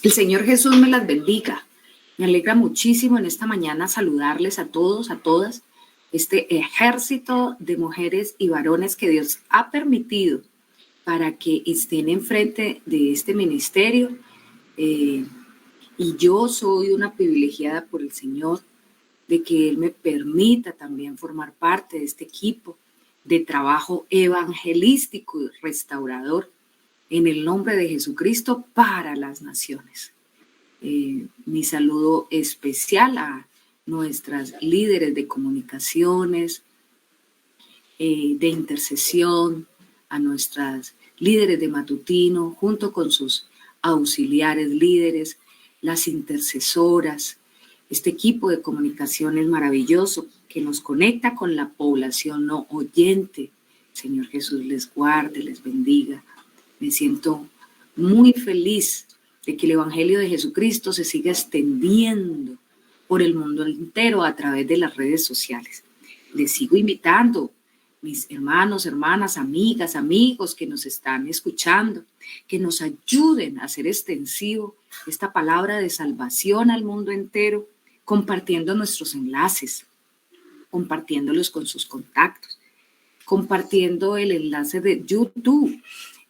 El Señor Jesús me las bendiga. Me alegra muchísimo en esta mañana saludarles a todos, a todas, este ejército de mujeres y varones que Dios ha permitido para que estén enfrente de este ministerio. Y yo soy una privilegiada por el Señor de que Él me permita también formar parte de este equipo de trabajo evangelístico y restaurador en el nombre de Jesucristo para las naciones. Mi saludo especial a nuestras líderes de comunicaciones, de intercesión, a nuestras líderes de matutino, junto con sus auxiliares líderes, las intercesoras, este equipo de comunicaciones maravilloso que nos conecta con la población no oyente. Señor Jesús les guarde, les bendiga. Me siento muy feliz de que el Evangelio de Jesucristo se siga extendiendo por el mundo entero a través de las redes sociales. Les sigo invitando, mis hermanos, hermanas, amigas, amigos que nos están escuchando, que nos ayuden a hacer extensivo esta palabra de salvación al mundo entero, compartiendo nuestros enlaces, compartiéndolos con sus contactos, compartiendo el enlace de YouTube.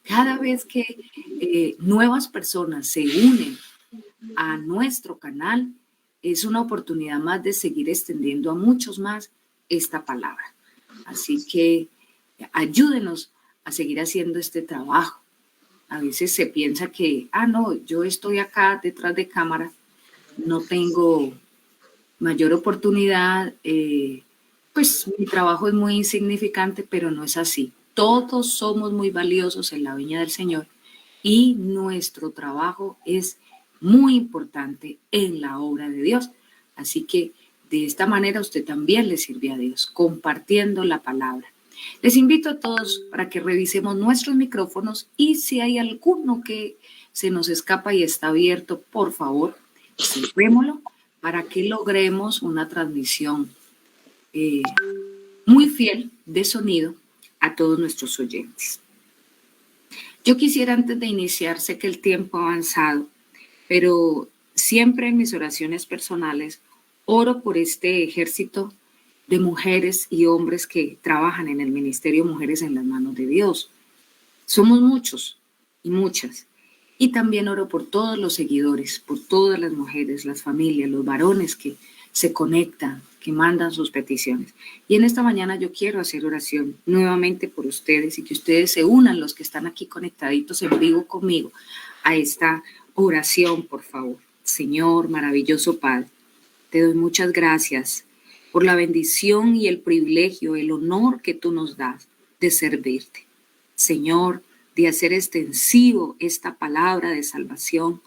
Cada vez que nuevas personas se unen a nuestro canal, es una oportunidad más de seguir extendiendo a muchos más esta palabra. Así que ayúdenos a seguir haciendo este trabajo. A veces se piensa que, no, yo estoy acá detrás de cámara, no tengo mayor oportunidad, pues mi trabajo es muy insignificante, pero no es así. Todos somos muy valiosos en la viña del Señor y nuestro trabajo es muy importante en la obra de Dios. Así que de esta manera usted también le sirve a Dios, compartiendo la palabra. Les invito a todos para que revisemos nuestros micrófonos y si hay alguno que se nos escapa y está abierto, por favor, cerrémoslo para que logremos una transmisión muy fiel de sonido a todos nuestros oyentes. Yo quisiera, antes de iniciar, sé que el tiempo ha avanzado, pero siempre en mis oraciones personales oro por este ejército de mujeres y hombres que trabajan en el ministerio Mujeres en las Manos de Dios. Somos muchos y muchas. Y también oro por todos los seguidores, por todas las mujeres, las familias, los varones que se conectan, que mandan sus peticiones. Y en esta mañana yo quiero hacer oración nuevamente por ustedes y que ustedes se unan, los que están aquí conectaditos en vivo conmigo, a esta oración, por favor. Señor, maravilloso Padre, te doy muchas gracias por la bendición y el privilegio, el honor que tú nos das de servirte. Señor, de hacer extensivo esta palabra de salvación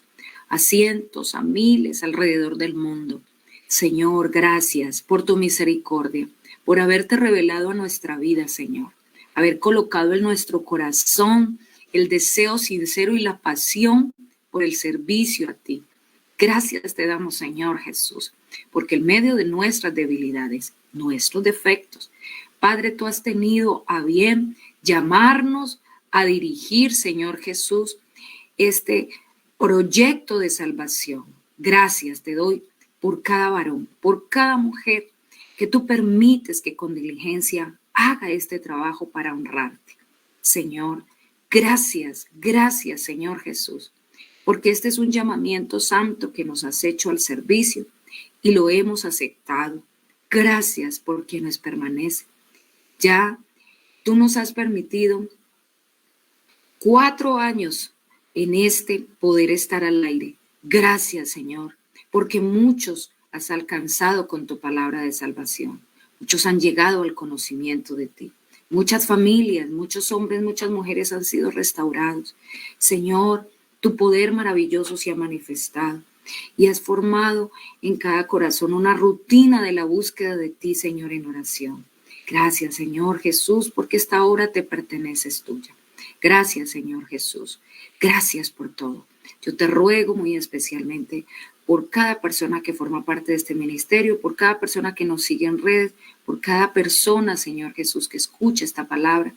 a cientos, a miles alrededor del mundo. Señor, gracias por tu misericordia, por haberte revelado a nuestra vida, Señor, haber colocado en nuestro corazón el deseo sincero y la pasión por el servicio a ti. Gracias te damos, Señor Jesús, porque en medio de nuestras debilidades, nuestros defectos, Padre, tú has tenido a bien llamarnos a dirigir, Señor Jesús, este proyecto de salvación. Gracias te doy por cada varón, por cada mujer que tú permites que con diligencia haga este trabajo para honrarte. Señor, gracias, gracias, Señor Jesús, porque este es un llamamiento santo que nos has hecho al servicio y lo hemos aceptado. Gracias por quienes permanecen. Ya tú nos has permitido 4 años en este poder estar al aire. Gracias, Señor, porque muchos has alcanzado con tu palabra de salvación. Muchos han llegado al conocimiento de ti. Muchas familias, muchos hombres, muchas mujeres han sido restaurados. Señor, tu poder maravilloso se ha manifestado y has formado en cada corazón una rutina de la búsqueda de ti, Señor, en oración. Gracias, Señor Jesús, porque esta obra te pertenece, es tuya. Gracias, Señor Jesús. Gracias por todo. Yo te ruego muy especialmente por cada persona que forma parte de este ministerio, por cada persona que nos sigue en redes, por cada persona, Señor Jesús, que escucha esta palabra,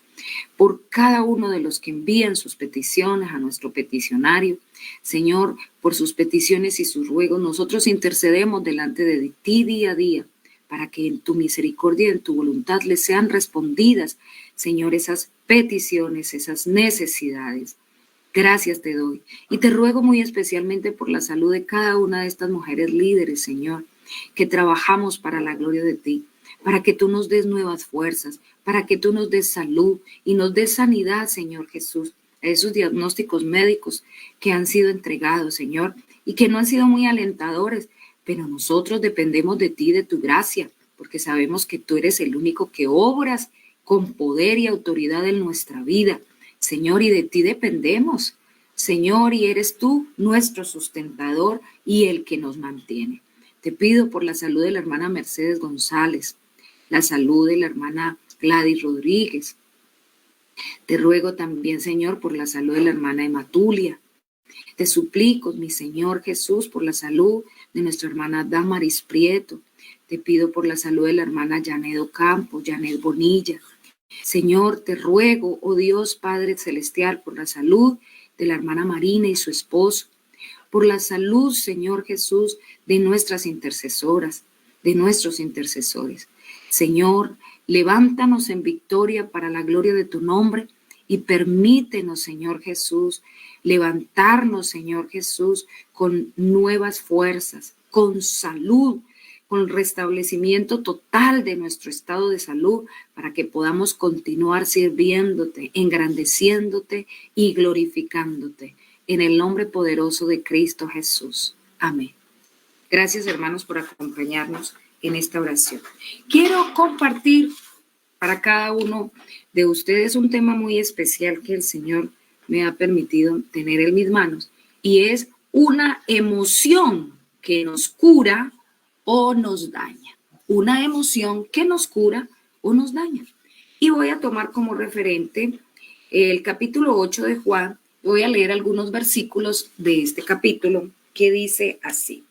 por cada uno de los que envían sus peticiones a nuestro peticionario. Señor, por sus peticiones y sus ruegos, nosotros intercedemos delante de ti día a día, para que en tu misericordia y en tu voluntad les sean respondidas, Señor, esas peticiones, esas necesidades. Gracias te doy y te ruego muy especialmente por la salud de cada una de estas mujeres líderes, Señor, que trabajamos para la gloria de ti, para que tú nos des nuevas fuerzas, para que tú nos des salud y nos des sanidad, Señor Jesús, a esos diagnósticos médicos que han sido entregados, Señor, y que no han sido muy alentadores, pero nosotros dependemos de ti, de tu gracia, porque sabemos que tú eres el único que obras con poder y autoridad en nuestra vida. Señor, y de ti dependemos, Señor, y eres tú nuestro sustentador y el que nos mantiene. Te pido por la salud de la hermana Mercedes González, la salud de la hermana Gladys Rodríguez. Te ruego también, Señor, por la salud de la hermana Ematulia. Te suplico, mi Señor Jesús, por la salud de nuestra hermana Damaris Prieto. Te pido por la salud de la hermana Janet Ocampo, Janet Bonilla. Señor, te ruego, oh Dios Padre Celestial, por la salud de la hermana Marina y su esposo, por la salud, Señor Jesús, de nuestras intercesoras, de nuestros intercesores. Señor, levántanos en victoria para la gloria de tu nombre y permítenos, Señor Jesús, levantarnos, Señor Jesús, con nuevas fuerzas, con salud, con restablecimiento total de nuestro estado de salud, para que podamos continuar sirviéndote, engrandeciéndote y glorificándote. En el nombre poderoso de Cristo Jesús. Amén. Gracias, hermanos, por acompañarnos en esta oración. Quiero compartir para cada uno de ustedes un tema muy especial que el Señor me ha permitido tener en mis manos, y es una emoción que nos cura o nos daña. Una emoción que nos cura o nos daña. Y voy a tomar como referente el capítulo 8 de Juan. Voy a leer algunos versículos de este capítulo que dice así.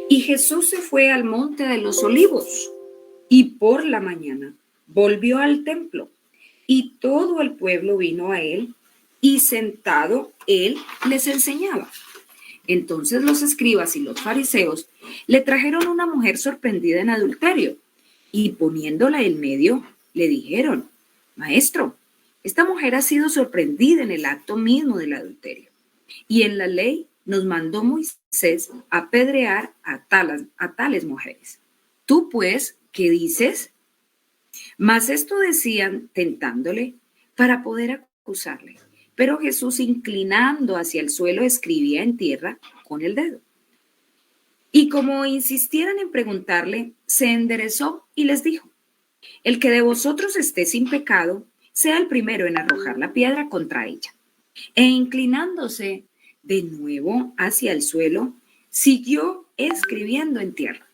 Y Jesús se fue al monte de los olivos y por la mañana volvió al templo y todo el pueblo vino a él y sentado él les enseñaba. Entonces los escribas y los fariseos le trajeron una mujer sorprendida en adulterio y poniéndola en medio le dijeron: Maestro, esta mujer ha sido sorprendida en el acto mismo del adulterio y en la ley nos mandó Moisés apedrear a tales mujeres. ¿Tú pues qué dices? Mas esto decían tentándole para poder acusarle. Pero Jesús, inclinando hacia el suelo, escribía en tierra con el dedo. Y como insistieran en preguntarle, se enderezó y les dijo: El que de vosotros esté sin pecado, sea el primero en arrojar la piedra contra ella. E inclinándose de nuevo hacia el suelo, siguió escribiendo en tierra.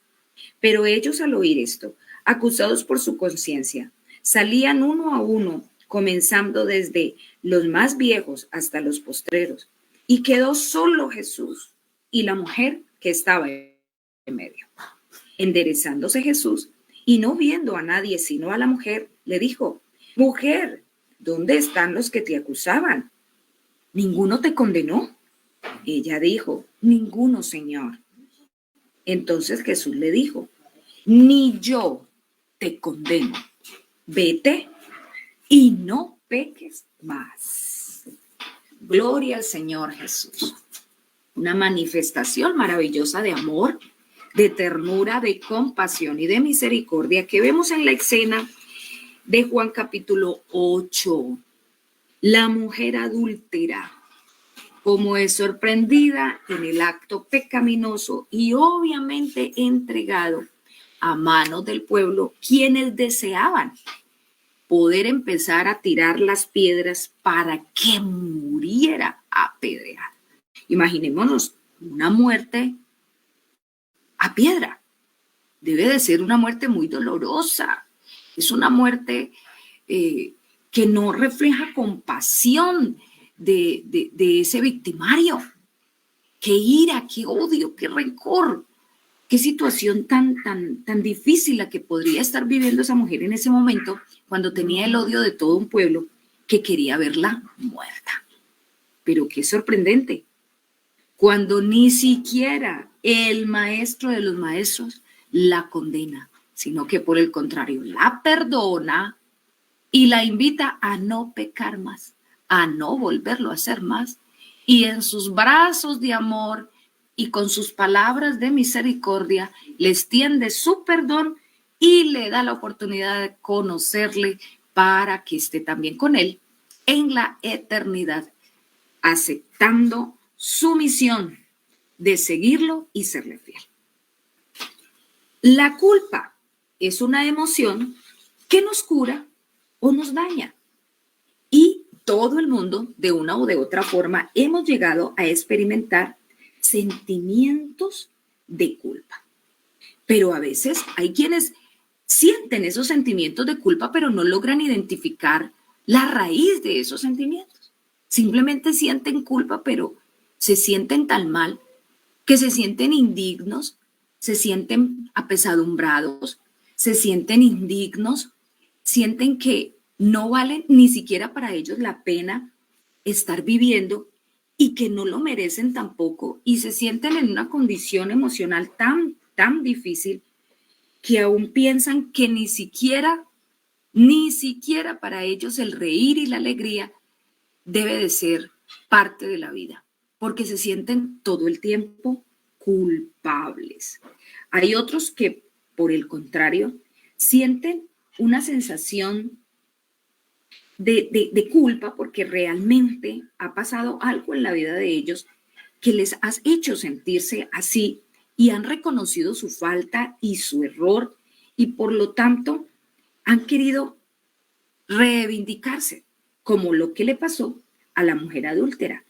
Pero ellos, al oír esto, acusados por su conciencia, salían uno a uno, comenzando desde los más viejos hasta los postreros, y quedó solo Jesús y la mujer que estaba en medio. Enderezándose Jesús y no viendo a nadie sino a la mujer, le dijo: Mujer, ¿dónde están los que te acusaban? ¿Ninguno te condenó? Ella dijo: Ninguno, Señor. Entonces Jesús le dijo: Ni yo te condeno. Vete y no peques más. Gloria al Señor Jesús. Una manifestación maravillosa de amor, de ternura, de compasión y de misericordia que vemos en la escena de Juan capítulo 8. La mujer adúltera, como es sorprendida en el acto pecaminoso y obviamente entregado a manos del pueblo, quienes deseaban poder empezar a tirar las piedras para que muriera apedreada. Imaginémonos una muerte a piedra. Debe de ser una muerte muy dolorosa. Es una muerte que no refleja compasión de ese victimario. Qué ira, qué odio, qué rencor. Qué situación tan difícil la que podría estar viviendo esa mujer en ese momento, cuando tenía el odio de todo un pueblo que quería verla muerta. Pero qué sorprendente, cuando ni siquiera el maestro de los maestros la condena, sino que por el contrario la perdona y la invita a no pecar más, a no volverlo a hacer más. Y en sus brazos de amor y con sus palabras de misericordia les tiende su perdón y le da la oportunidad de conocerle para que esté también con él en la eternidad, aceptando su misión de seguirlo y serle fiel. La culpa es una emoción que nos cura o nos daña. Y todo el mundo, de una o de otra forma, hemos llegado a experimentar sentimientos de culpa. Pero a veces hay quienes sienten esos sentimientos de culpa, pero no logran identificar la raíz de esos sentimientos. Simplemente sienten culpa, pero se sienten tan mal que se sienten indignos, se sienten apesadumbrados, se sienten indignos, sienten que no valen ni siquiera para ellos la pena estar viviendo y que no lo merecen tampoco, y se sienten en una condición emocional tan difícil que aún piensan que ni siquiera para ellos el reír y la alegría debe de ser parte de la vida, porque se sienten todo el tiempo culpables. Hay otros que, por el contrario, sienten una sensación de culpa porque realmente ha pasado algo en la vida de ellos que les ha hecho sentirse así y han reconocido su falta y su error y por lo tanto han querido reivindicarse, como lo que le pasó a la mujer adúltera.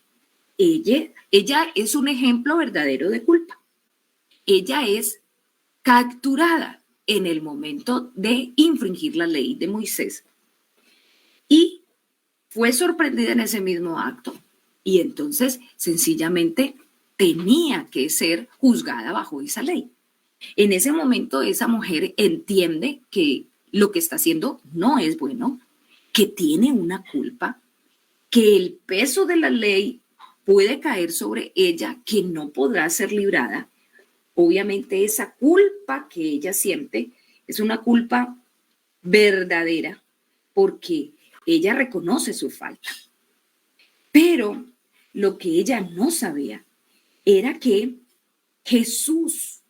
Ella es un ejemplo verdadero de culpa. Ella es capturada en el momento de infringir la ley de Moisés y fue sorprendida en ese mismo acto y entonces sencillamente tenía que ser juzgada bajo esa ley. En ese momento esa mujer entiende que lo que está haciendo no es bueno, que tiene una culpa, que el peso de la ley puede caer sobre ella, que no podrá ser librada. Obviamente esa culpa que ella siente es una culpa verdadera porque ella reconoce su falta. Pero lo que ella no sabía era que Jesús,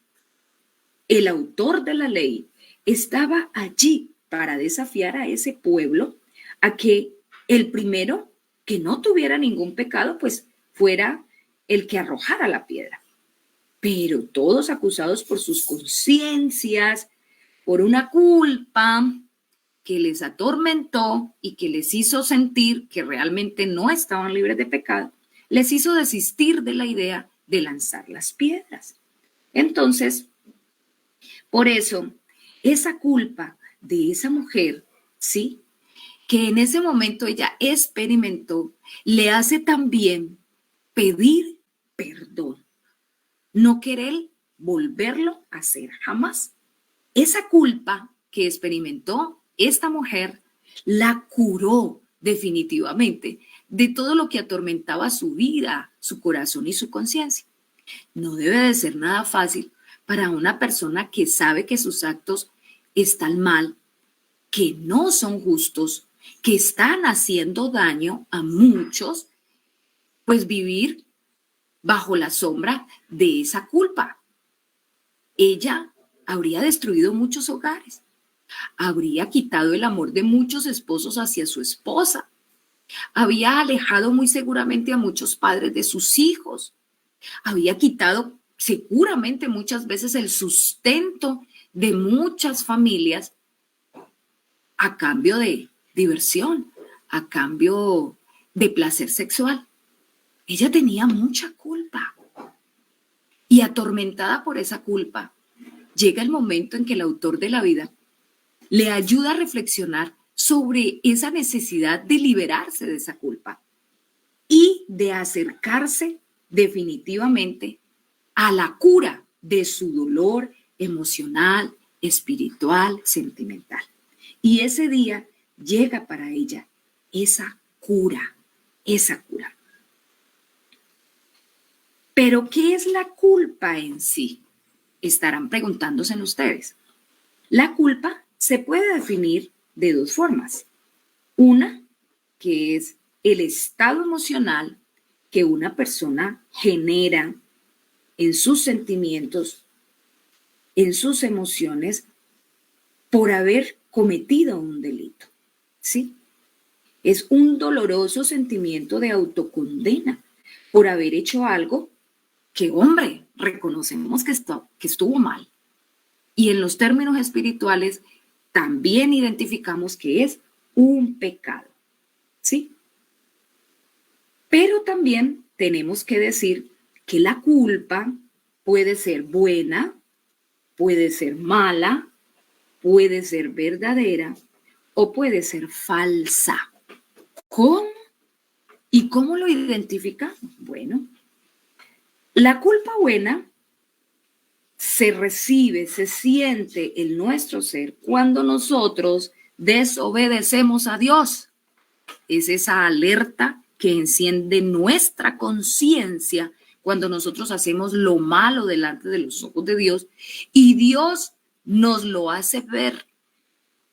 el autor de la ley, estaba allí para desafiar a ese pueblo a que el primero que no tuviera ningún pecado, pues fuera el que arrojara la piedra. Pero todos acusados por sus conciencias, por una culpa que les atormentó y que les hizo sentir que realmente no estaban libres de pecado, les hizo desistir de la idea de lanzar las piedras. Entonces, por eso, esa culpa de esa mujer, ¿sí?, que en ese momento ella experimentó, le hace también pedir perdón, no querer volverlo a hacer jamás. Esa culpa que experimentó esta mujer la curó definitivamente de todo lo que atormentaba su vida, su corazón y su conciencia. No debe de ser nada fácil para una persona que sabe que sus actos están mal, que no son justos, que están haciendo daño a muchos, pues vivir bajo la sombra de esa culpa. Ella habría destruido muchos hogares, habría quitado el amor de muchos esposos hacia su esposa, había alejado muy seguramente a muchos padres de sus hijos, había quitado seguramente muchas veces el sustento de muchas familias a cambio de diversión, a cambio de placer sexual. Ella tenía mucha culpa y atormentada por esa culpa, llega el momento en que el autor de la vida le ayuda a reflexionar sobre esa necesidad de liberarse de esa culpa y de acercarse definitivamente a la cura de su dolor emocional, espiritual, sentimental. Y ese día llega para ella esa cura, esa cura. Pero, ¿qué es la culpa en sí? Estarán preguntándose ustedes. La culpa se puede definir de dos formas. Una, que es el estado emocional que una persona genera en sus sentimientos, en sus emociones, por haber cometido un delito, ¿sí? Es un doloroso sentimiento de autocondena por haber hecho algo que, hombre, reconocemos que estuvo mal. Y en los términos espirituales también identificamos que es un pecado, ¿sí? Pero también tenemos que decir que la culpa puede ser buena, puede ser mala, puede ser verdadera o puede ser falsa. ¿Cómo? ¿Y cómo lo identificamos? Bueno, la culpa buena se recibe, se siente en nuestro ser cuando nosotros desobedecemos a Dios. Es esa alerta que enciende nuestra conciencia cuando nosotros hacemos lo malo delante de los ojos de Dios y Dios nos lo hace ver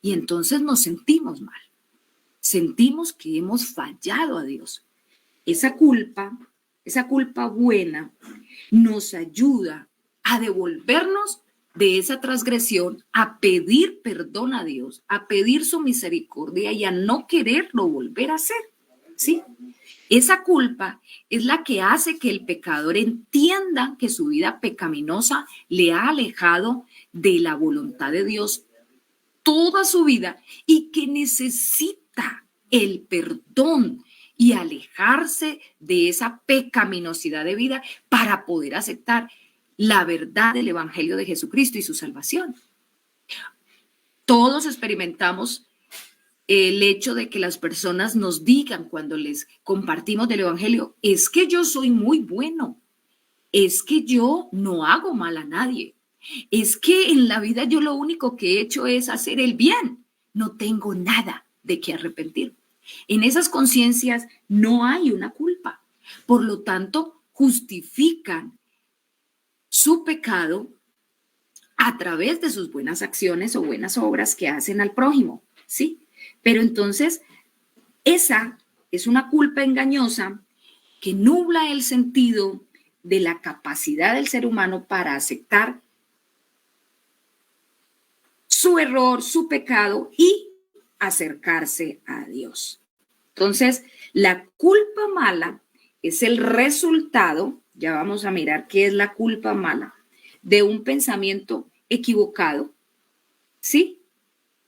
y entonces nos sentimos mal. Sentimos que hemos fallado a Dios. Esa culpa buena, nos ayuda a devolvernos de esa transgresión, a pedir perdón a Dios, a pedir su misericordia y a no quererlo volver a hacer, ¿sí? Esa culpa es la que hace que el pecador entienda que su vida pecaminosa le ha alejado de la voluntad de Dios toda su vida y que necesita el perdón y alejarse de esa pecaminosidad de vida para poder aceptar la verdad del Evangelio de Jesucristo y su salvación. Todos experimentamos el hecho de que las personas nos digan cuando les compartimos del Evangelio, es que yo soy muy bueno, es que yo no hago mal a nadie, es que en la vida yo lo único que he hecho es hacer el bien, no tengo nada de qué arrepentir. En esas conciencias no hay una culpa, por lo tanto justifican su pecado a través de sus buenas acciones o buenas obras que hacen al prójimo, ¿sí? Pero entonces, esa es una culpa engañosa que nubla el sentido de la capacidad del ser humano para aceptar su error, su pecado y acercarse a Dios. Entonces, la culpa mala es el resultado, ya vamos a mirar qué es la culpa mala, de un pensamiento equivocado, ¿sí?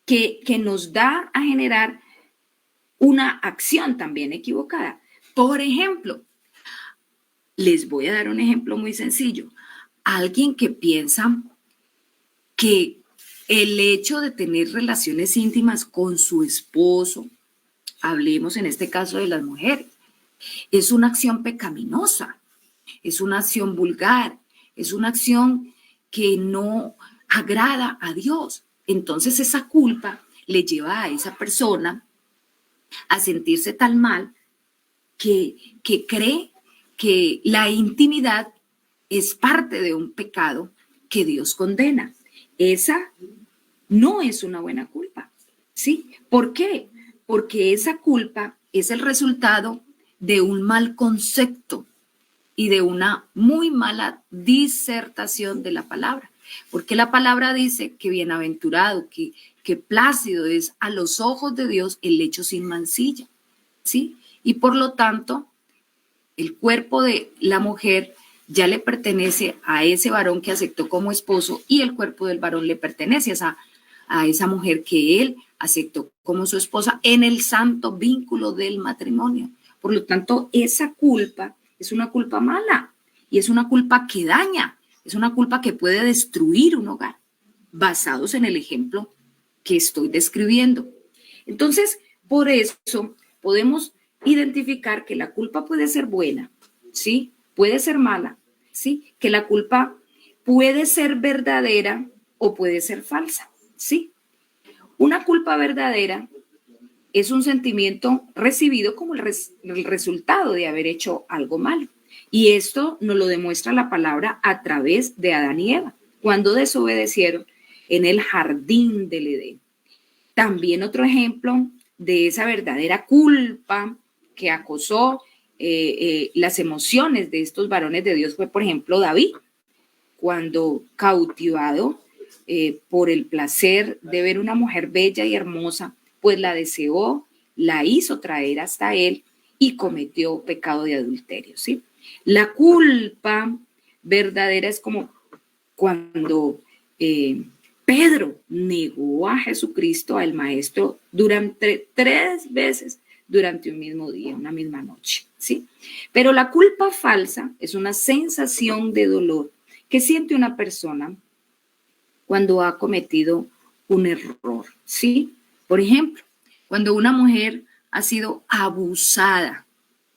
Que nos da a generar una acción también equivocada. Por ejemplo, les voy a dar un ejemplo muy sencillo. Alguien que piensa que el hecho de tener relaciones íntimas con su esposo, hablemos en este caso de las mujeres, es una acción pecaminosa, es una acción vulgar, es una acción que no agrada a Dios. Entonces esa culpa le lleva a esa persona a sentirse tan mal que cree que la intimidad es parte de un pecado que Dios condena. Esa no es una buena culpa, ¿sí? ¿Por qué? Porque esa culpa es el resultado de un mal concepto y de una muy mala disertación de la palabra. Porque la palabra dice que bienaventurado, que plácido es a los ojos de Dios el lecho sin mancilla, ¿sí? Y por lo tanto, el cuerpo de la mujer ya le pertenece a ese varón que aceptó como esposo y el cuerpo del varón le pertenece a esa mujer que él aceptó como su esposa en el santo vínculo del matrimonio. Por lo tanto, esa culpa es una culpa mala y es una culpa que daña, es una culpa que puede destruir un hogar, basados en el ejemplo que estoy describiendo. Entonces, por eso podemos identificar que la culpa puede ser buena, ¿sí? Puede ser mala, ¿sí? Que la culpa puede ser verdadera o puede ser falsa, ¿sí? Una culpa verdadera es un sentimiento recibido como el resultado de haber hecho algo malo. Y esto nos lo demuestra la palabra a través de Adán y Eva, cuando desobedecieron en el jardín del Edén. También otro ejemplo de esa verdadera culpa que acosó las emociones de estos varones de Dios fue, por ejemplo, David, cuando cautivado por el placer de ver una mujer bella y hermosa, pues la deseó, la hizo traer hasta él y cometió pecado de adulterio, ¿sí? La culpa verdadera es como cuando Pedro negó a Jesucristo, al Maestro, durante 3 veces durante un mismo día, una misma noche, ¿sí? Pero la culpa falsa es una sensación de dolor que siente una persona cuando ha cometido un error, ¿sí? Por ejemplo, cuando una mujer ha sido abusada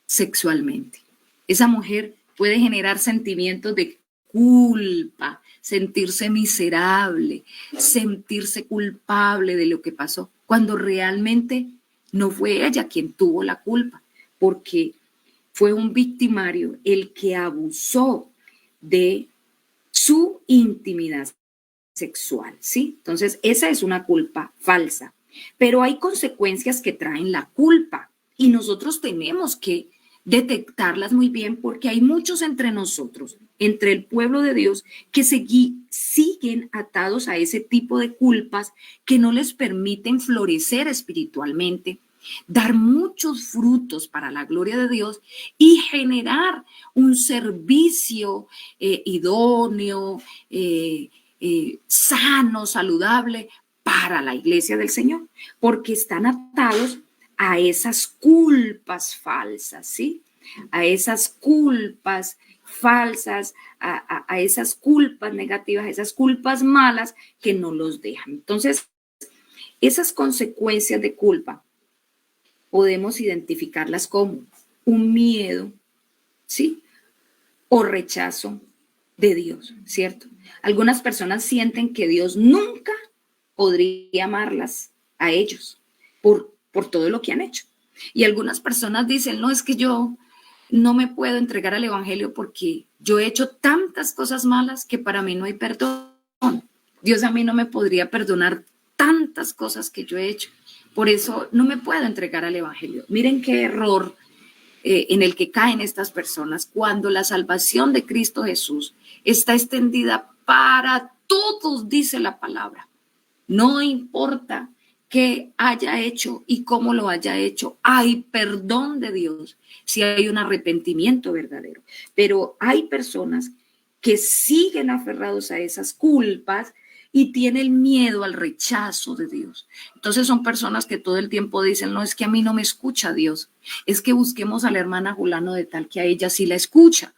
sexualmente, esa mujer puede generar sentimientos de culpa, sentirse miserable, sentirse culpable de lo que pasó, cuando realmente no fue ella quien tuvo la culpa, porque fue un victimario el que abusó de su intimidad sexual, ¿sí? Entonces, esa es una culpa falsa. Pero hay consecuencias que traen la culpa y nosotros tenemos que detectarlas muy bien porque hay muchos entre nosotros, entre el pueblo de Dios, que siguen atados a ese tipo de culpas que no les permiten florecer espiritualmente, dar muchos frutos para la gloria de Dios y generar un servicio idóneo, sano, saludable para la iglesia del Señor, porque están atados a esas culpas falsas, ¿sí? A esas culpas falsas, a esas culpas negativas, a esas culpas malas que no los dejan. Entonces, esas consecuencias de culpa podemos identificarlas como un miedo, ¿sí? O rechazo de Dios, ¿cierto? Algunas personas sienten que Dios nunca podría amarlas a ellos por todo lo que han hecho. Y algunas personas dicen, no, es que yo no me puedo entregar al Evangelio porque yo he hecho tantas cosas malas que para mí no hay perdón. Dios a mí no me podría perdonar tantas cosas que yo he hecho. Por eso no me puedo entregar al Evangelio. Miren qué error en el que caen estas personas cuando la salvación de Cristo Jesús está extendida para todos, dice la palabra. No importa qué haya hecho y cómo lo haya hecho, hay perdón de Dios si hay un arrepentimiento verdadero. Pero hay personas que siguen aferrados a esas culpas y tienen miedo al rechazo de Dios. Entonces son personas que todo el tiempo dicen, no, es que a mí no me escucha Dios, es que busquemos a la hermana Julano de tal que a ella sí la escucha,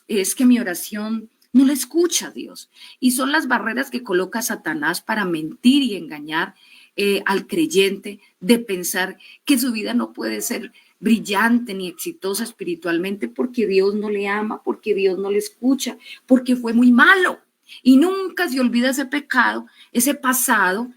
es que mi oración no la escucha Dios. Y son las barreras que coloca Satanás para mentir y engañar al creyente, de pensar que su vida no puede ser brillante ni exitosa espiritualmente porque Dios no le ama, porque Dios no le escucha, porque fue muy malo. Y nunca se olvida ese pecado, ese pasado,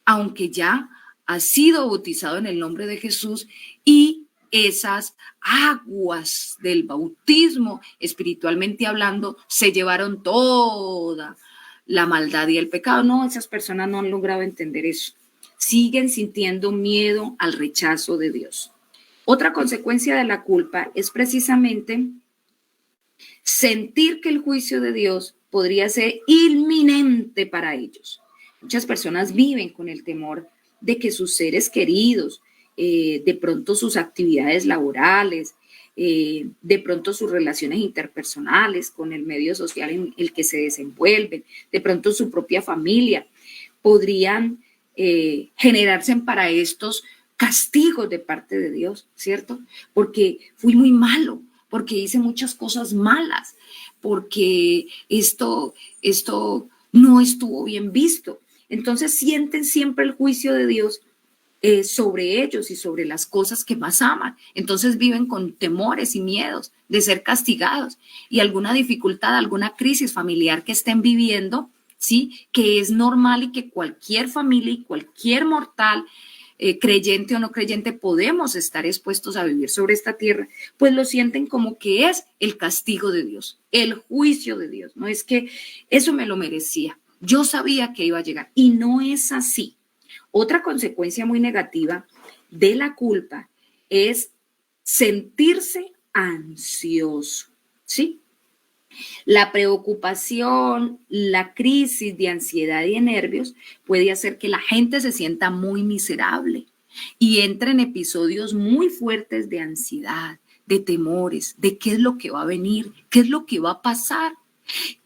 aunque ya ha sido bautizado en el nombre de Jesús y esas aguas del bautismo, espiritualmente hablando, se llevaron toda la maldad y el pecado. No, esas personas no han logrado entender eso. Siguen sintiendo miedo al rechazo de Dios. Otra consecuencia de la culpa es precisamente sentir que el juicio de Dios podría ser inminente para ellos. Muchas personas viven con el temor de que sus seres queridos, de pronto sus actividades laborales, de pronto sus relaciones interpersonales con el medio social en el que se desenvuelven, de pronto su propia familia, podrían generarse para estos castigos de parte de Dios, ¿cierto? Porque fui muy malo, porque hice muchas cosas malas, porque esto no estuvo bien visto. Entonces sienten siempre el juicio de Dios sobre ellos y sobre las cosas que más aman. Entonces viven con temores y miedos de ser castigados y alguna dificultad, alguna crisis familiar que estén viviendo, ¿sí? Que es normal y que cualquier familia y cualquier mortal creyente o no creyente, podemos estar expuestos a vivir sobre esta tierra, pues lo sienten como que es el castigo de Dios, el juicio de Dios. No es que eso me lo merecía, yo sabía que iba a llegar y no es así. Otra consecuencia muy negativa de la culpa es sentirse ansioso, ¿sí? La preocupación, la crisis de ansiedad y de nervios puede hacer que la gente se sienta muy miserable y entre en episodios muy fuertes de ansiedad, de temores, de qué es lo que va a venir, qué es lo que va a pasar,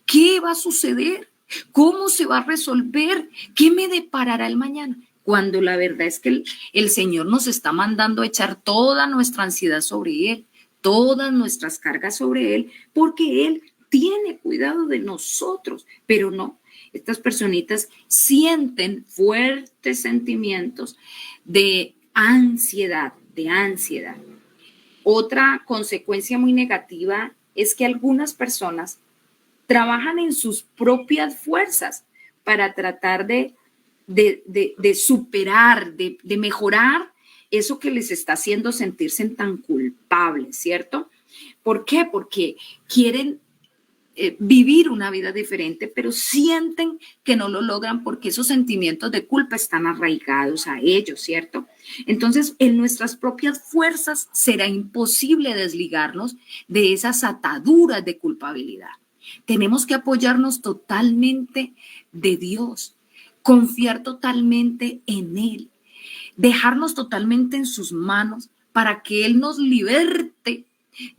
qué va a suceder, cómo se va a resolver, qué me deparará el mañana. Cuando la verdad es que el Señor nos está mandando a echar toda nuestra ansiedad sobre Él, todas nuestras cargas sobre Él, porque Él tiene cuidado de nosotros, pero no, estas personitas sienten fuertes sentimientos de ansiedad, de ansiedad. Otra consecuencia muy negativa es que algunas personas trabajan en sus propias fuerzas para tratar de superar, de mejorar eso que les está haciendo sentirse tan culpables, ¿cierto? ¿Por qué? Porque quieren vivir una vida diferente, pero sienten que no lo logran porque esos sentimientos de culpa están arraigados a ellos, ¿cierto? Entonces, en nuestras propias fuerzas será imposible desligarnos de esas ataduras de culpabilidad. Tenemos que apoyarnos totalmente de Dios, confiar totalmente en Él, dejarnos totalmente en sus manos para que Él nos liberte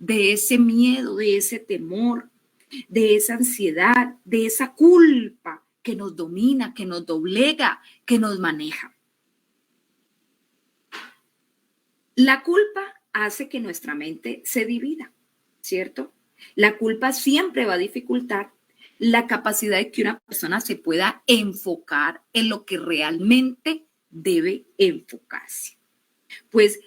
de ese miedo, de ese temor, de esa ansiedad, de esa culpa que nos domina, que nos doblega, que nos maneja. La culpa hace que nuestra mente se divida, ¿cierto? La culpa siempre va a dificultar la capacidad de que una persona se pueda enfocar en lo que realmente debe enfocarse. Pues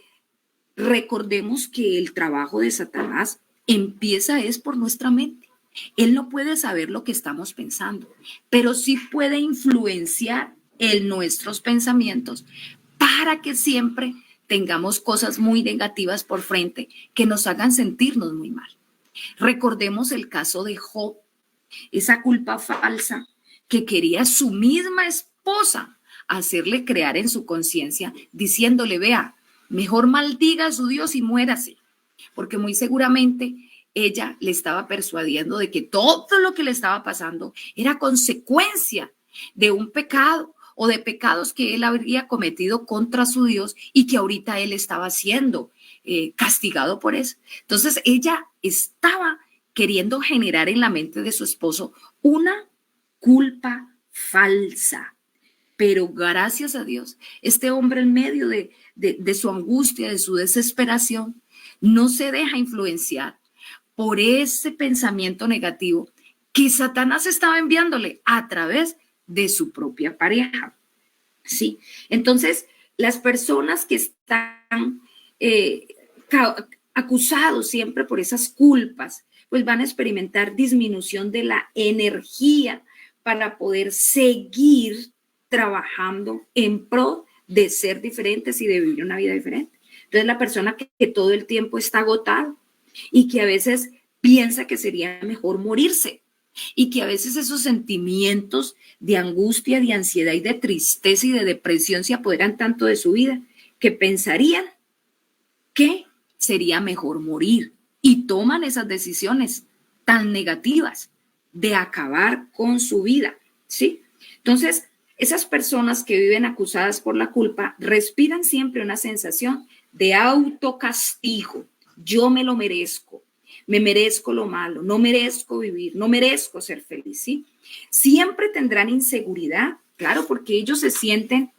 recordemos que el trabajo de Satanás empieza es por nuestra mente. Él no puede saber lo que estamos pensando, pero sí puede influenciar en nuestros pensamientos para que siempre tengamos cosas muy negativas por frente que nos hagan sentirnos muy mal. Recordemos el caso de Job, esa culpa falsa que quería su misma esposa hacerle crear en su conciencia, diciéndole, vea, mejor maldiga a su Dios y muérase, porque muy seguramente ella le estaba persuadiendo de que todo lo que le estaba pasando era consecuencia de un pecado o de pecados que él habría cometido contra su Dios y que ahorita él estaba siendo castigado por eso. Entonces ella estaba queriendo generar en la mente de su esposo una culpa falsa. Pero gracias a Dios, este hombre en medio de su angustia, de su desesperación, no se deja influenciar por ese pensamiento negativo que Satanás estaba enviándole a través de su propia pareja. ¿Sí? Entonces, las personas que están acusados siempre por esas culpas, pues van a experimentar disminución de la energía para poder seguir trabajando en pro de ser diferentes y de vivir una vida diferente. Entonces, la persona que todo el tiempo está agotada y que a veces piensa que sería mejor morirse y que a veces esos sentimientos de angustia, de ansiedad y de tristeza y de depresión se apoderan tanto de su vida que pensarían que sería mejor morir y toman esas decisiones tan negativas de acabar con su vida, ¿sí? Entonces, esas personas que viven acusadas por la culpa respiran siempre una sensación de autocastigo. Yo me lo merezco, me merezco lo malo, no merezco vivir, no merezco ser feliz, ¿sí? Siempre tendrán inseguridad, claro, porque ellos se sienten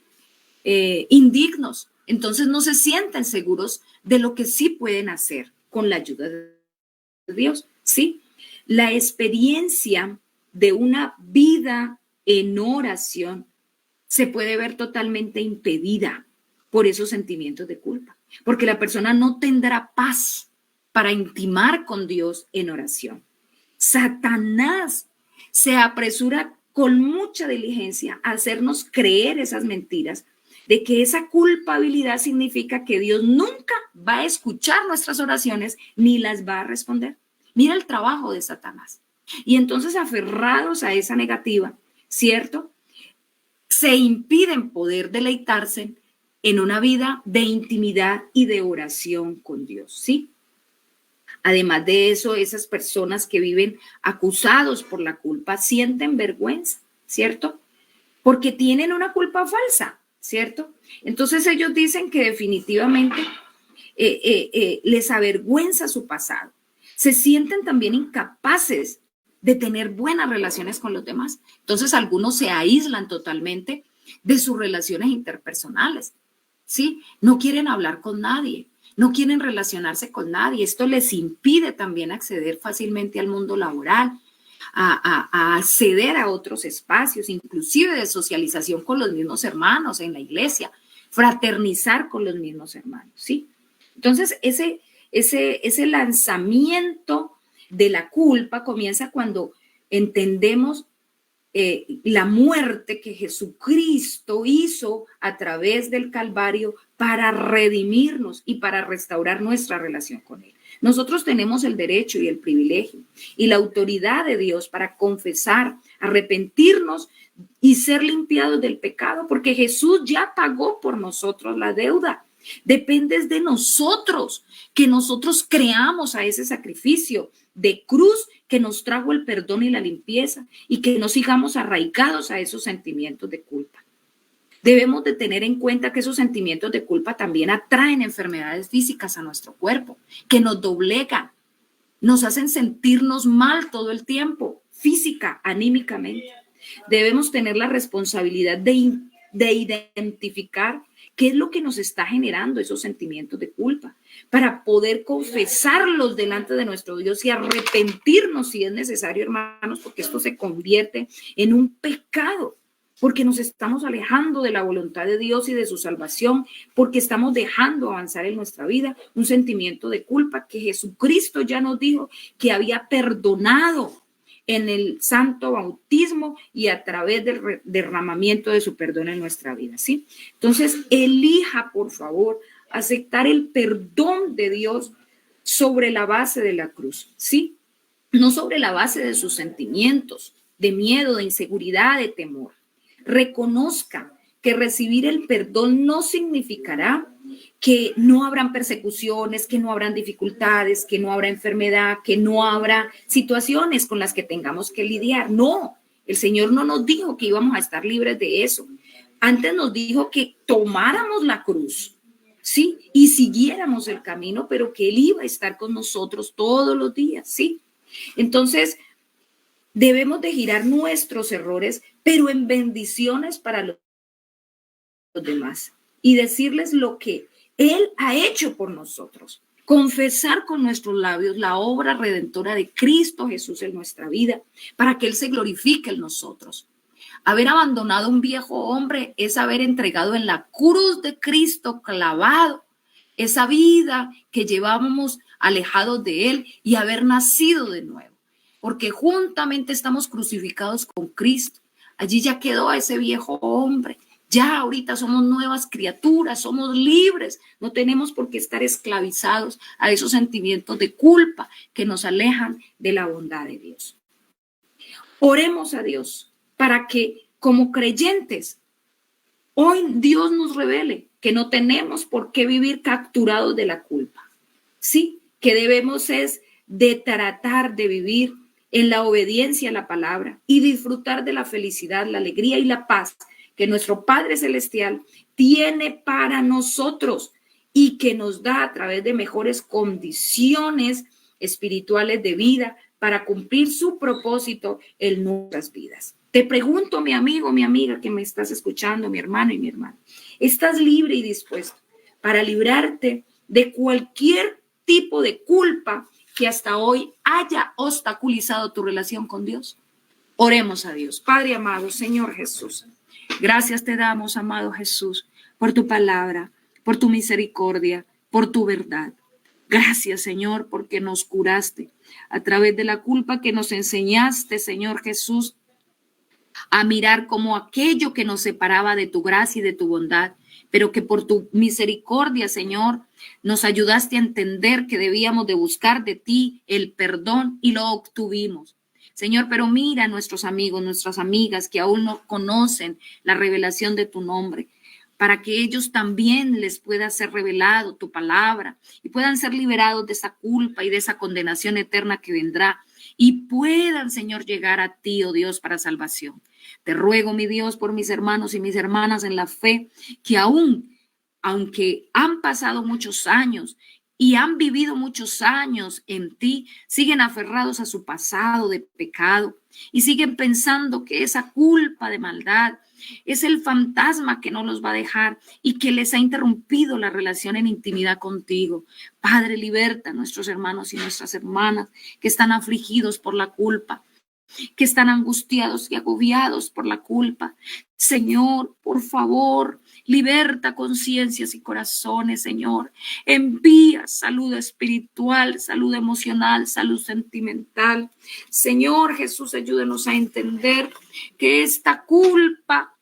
indignos, entonces no se sienten seguros de lo que sí pueden hacer con la ayuda de Dios, ¿sí? La experiencia de una vida en oración se puede ver totalmente impedida por esos sentimientos de culpa, porque la persona no tendrá paz para intimar con Dios en oración. Satanás se apresura con mucha diligencia a hacernos creer esas mentiras de que esa culpabilidad significa que Dios nunca va a escuchar nuestras oraciones ni las va a responder. Mira el trabajo de Satanás. Y entonces, aferrados a esa negativa, ¿cierto?, se impiden poder deleitarse en una vida de intimidad y de oración con Dios, ¿sí? Además de eso, esas personas que viven acusados por la culpa sienten vergüenza, ¿cierto? Porque tienen una culpa falsa, ¿cierto? Entonces ellos dicen que definitivamente les avergüenza su pasado. Se sienten también incapaces de tener buenas relaciones con los demás. Entonces algunos se aíslan totalmente de sus relaciones interpersonales, ¿sí? No quieren hablar con nadie, no quieren relacionarse con nadie. Esto les impide también acceder fácilmente al mundo laboral, a acceder a otros espacios, inclusive de socialización con los mismos hermanos en la iglesia, fraternizar con los mismos hermanos, ¿sí? Entonces, ese lanzamiento de la culpa comienza cuando entendemos la muerte que Jesucristo hizo a través del Calvario para redimirnos y para restaurar nuestra relación con Él. Nosotros tenemos el derecho y el privilegio y la autoridad de Dios para confesar, arrepentirnos y ser limpiados del pecado, porque Jesús ya pagó por nosotros la deuda. Depende de nosotros, que nosotros creamos a ese sacrificio de cruz que nos trajo el perdón y la limpieza, y que no sigamos arraigados a esos sentimientos de culpa. Debemos de tener en cuenta que esos sentimientos de culpa también atraen enfermedades físicas a nuestro cuerpo, que nos doblegan, nos hacen sentirnos mal todo el tiempo, física, anímicamente. Debemos tener la responsabilidad de identificar qué es lo que nos está generando esos sentimientos de culpa, para poder confesarlos delante de nuestro Dios y arrepentirnos si es necesario, hermanos, porque esto se convierte en un pecado, porque nos estamos alejando de la voluntad de Dios y de su salvación, porque estamos dejando avanzar en nuestra vida un sentimiento de culpa que Jesucristo ya nos dijo que había perdonado en el santo bautismo y a través del derramamiento de su perdón en nuestra vida, ¿sí? Entonces, elija, por favor, aceptar el perdón de Dios sobre la base de la cruz, ¿sí? No sobre la base de sus sentimientos, de miedo, de inseguridad, de temor. Reconozca que recibir el perdón no significará que no habrán persecuciones, que no habrán dificultades, que no habrá enfermedad, que no habrá situaciones con las que tengamos que lidiar. No, el Señor no nos dijo que íbamos a estar libres de eso. Antes nos dijo que tomáramos la cruz, ¿sí? Y siguiéramos el camino, pero que Él iba a estar con nosotros todos los días, ¿sí? Entonces, debemos de girar nuestros errores, pero en bendiciones para los demás, y decirles lo que Él ha hecho por nosotros. Confesar con nuestros labios la obra redentora de Cristo Jesús en nuestra vida, para que Él se glorifique en nosotros. Haber abandonado un viejo hombre es haber entregado en la cruz de Cristo clavado esa vida que llevábamos alejados de Él, y haber nacido de nuevo, porque juntamente estamos crucificados con Cristo. Allí ya quedó ese viejo hombre. Ya ahorita somos nuevas criaturas, somos libres, no tenemos por qué estar esclavizados a esos sentimientos de culpa que nos alejan de la bondad de Dios. Oremos a Dios para que, como creyentes, hoy Dios nos revele que no tenemos por qué vivir capturados de la culpa. Sí, que debemos es de tratar de vivir en la obediencia a la palabra y disfrutar de la felicidad, la alegría y la paz que nuestro Padre Celestial tiene para nosotros, y que nos da a través de mejores condiciones espirituales de vida para cumplir su propósito en nuestras vidas. Te pregunto, mi amigo, mi amiga que me estás escuchando, mi hermano y mi hermana, ¿estás libre y dispuesto para librarte de cualquier tipo de culpa que hasta hoy haya obstaculizado tu relación con Dios? Oremos a Dios. Padre amado, Señor Jesús, gracias te damos, amado Jesús, por tu palabra, por tu misericordia, por tu verdad. Gracias, Señor, porque nos curaste a través de la culpa, que nos enseñaste, Señor Jesús, a mirar como aquello que nos separaba de tu gracia y de tu bondad pero que por tu misericordia, Señor, nos ayudaste a entender que debíamos de buscar de ti el perdón y lo obtuvimos. Señor, pero mira a nuestros amigos, nuestras amigas que aún no conocen la revelación de tu nombre, para que ellos también les pueda ser revelado tu palabra y puedan ser liberados de esa culpa y de esa condenación eterna que vendrá y puedan, Señor, llegar a ti, oh Dios, para salvación. Te ruego, mi Dios, por mis hermanos y mis hermanas en la fe, que aún, aunque han pasado muchos años y han vivido muchos años en ti, siguen aferrados a su pasado de pecado y siguen pensando que esa culpa de maldad es el fantasma que no los va a dejar y que les ha interrumpido la relación en intimidad contigo. Padre, liberta a nuestros hermanos y nuestras hermanas que están afligidos por la culpa, que están angustiados y agobiados por la culpa. Señor, por favor, liberta conciencias y corazones, Señor. Envía salud espiritual, salud emocional, salud sentimental. Señor Jesús, ayúdenos a entender que esta culpa,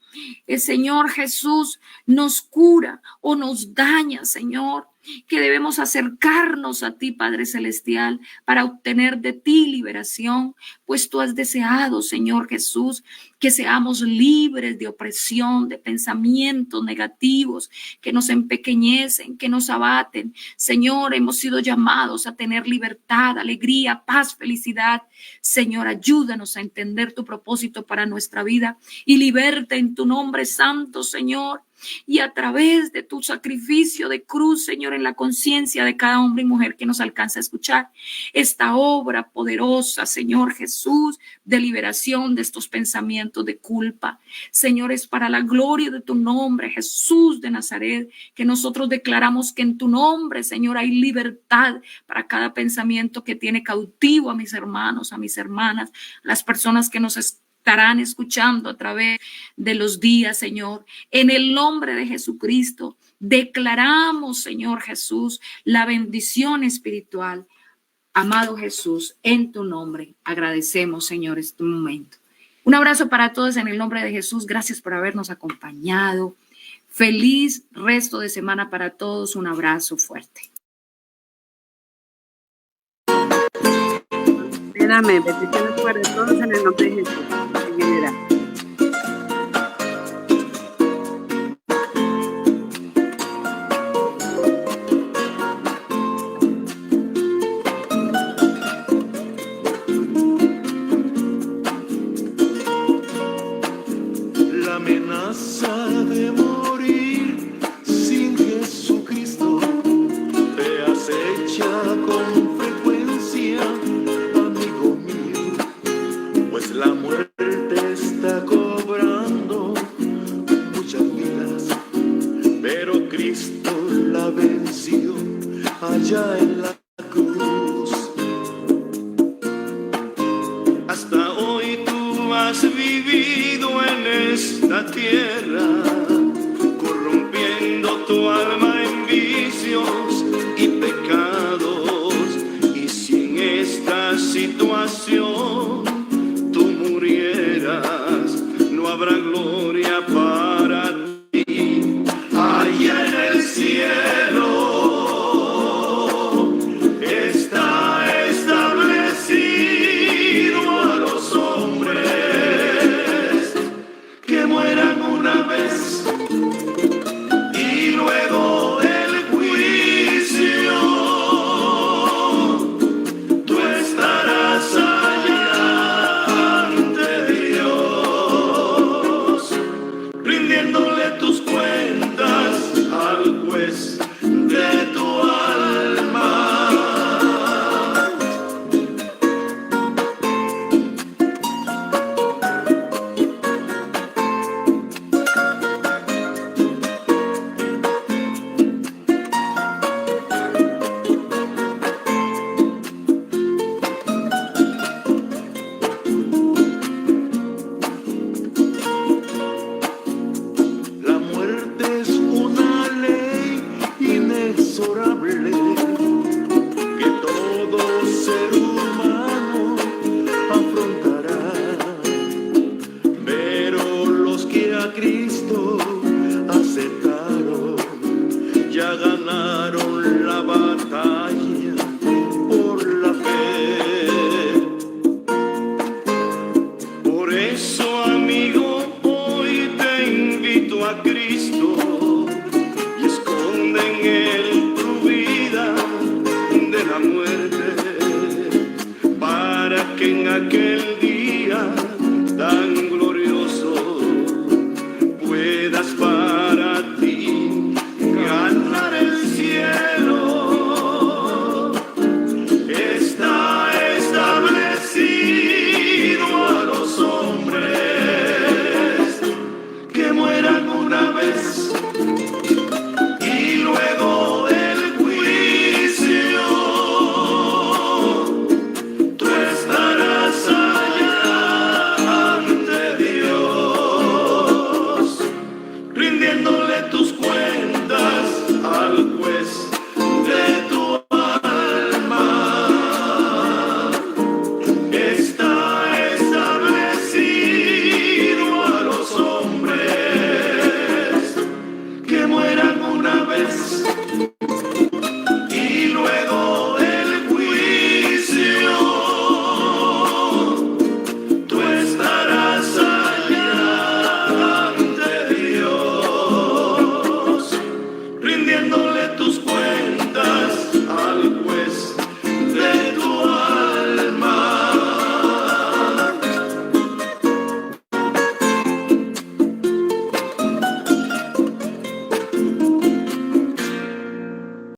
el Señor Jesús, nos cura o nos daña, Señor, que debemos acercarnos a ti, Padre Celestial, para obtener de ti liberación, pues tú has deseado, Señor Jesús, que seamos libres de opresión, de pensamientos negativos que nos empequeñecen, que nos abaten. Señor, hemos sido llamados a tener libertad, alegría, paz, felicidad. Señor, ayúdanos a entender tu propósito para nuestra vida y liberta en tu nombre santo, Señor. Y a través de tu sacrificio de cruz, Señor, en la conciencia de cada hombre y mujer que nos alcanza a escuchar esta obra poderosa, Señor Jesús, de liberación de estos pensamientos de culpa. Señor, es para la gloria de tu nombre, Jesús de Nazaret, que nosotros declaramos que en tu nombre, Señor, hay libertad para cada pensamiento que tiene cautivo a mis hermanos, a mis hermanas, las personas que nos estarán escuchando a través de los días, Señor. En el nombre de Jesucristo, declaramos, Señor Jesús, la bendición espiritual. Amado Jesús, en tu nombre agradecemos, Señor, este momento. Un abrazo para todos en el nombre de Jesús. Gracias por habernos acompañado. Feliz resto de semana para todos. Un abrazo fuerte. Amén. Bendiciones para todos en el nombre de Jesús. Señora. La amenaza de morir sin Jesucristo te acecha con frecuencia, amigo mío, pues la muerte está cobrando muchas vidas, pero Cristo la venció allá en la cruz. Hasta hoy tú has vivido en esta tierra, corrompiendo tu alma en vicios y pecados. Y si en esta situación tú murieras, no habrá gloria para ti allá en el cielo. Está establecido a los hombres que mueran una vez muerte, para que en aquel día